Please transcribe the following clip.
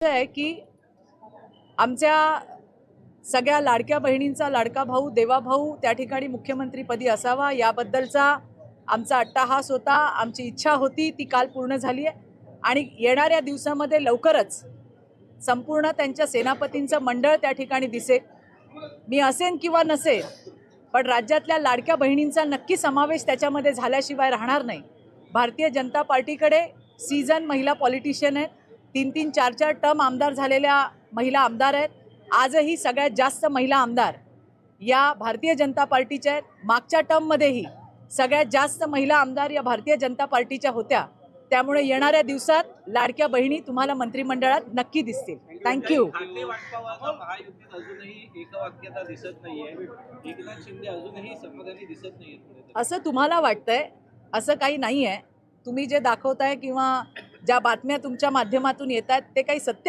आहे की आमच्या सगळ्या लाडक्या बहिणींचा लाडका भाऊ देवाभाऊ त्या ठिकाणी मुख्यमंत्रीपदी असावा याबद्दलचा आमचा अट्टाहास होता, आमची इच्छा होती, ती काल पूर्ण झाली आहे आणि येणाऱ्या दिवसामध्ये लवकरच संपूर्ण त्यांच्या सेनापतींचं मंडळ त्या ठिकाणी दिसेल। मी असेन किंवा नसेल, पण राज्यातल्या लाडक्या बहिणींचा नक्की समावेश त्याच्यामध्ये झाल्याशिवाय राहणार नाही। भारतीय जनता पार्टीकडे सीझन महिला पॉलिटिशियन आहेत, 3-3, 4-4 टर्म आमदार झालेल्या महिला आमदार आहेत। आजही सगळ्यात जास्त महिला आमदार या भारतीय जनता पार्टीच्या आहेत। मागच्या टर्ममध्येही सगळ्यात जास्त महिला आमदार या भारतीय जनता पार्टीच्या होत्या। त्यामुळे येणाऱ्या दिवसात लाडक्या बहिणी तुम्हाला मंत्रिमंडळात नक्की दिसतील। थँक्यू। महायुतीत अजूनही एकवाक्यता दिसत नाहीये, एकनाथ शिंदे अजूनही समाधानी दिसत नाहीये असं तुम्हाला वाटतंय? असं काही नाही आहे। तुम्ही जे दाखवताय किंवा ज्या बातम्या तुमच्या माध्यमातून येतात ते काही सत्य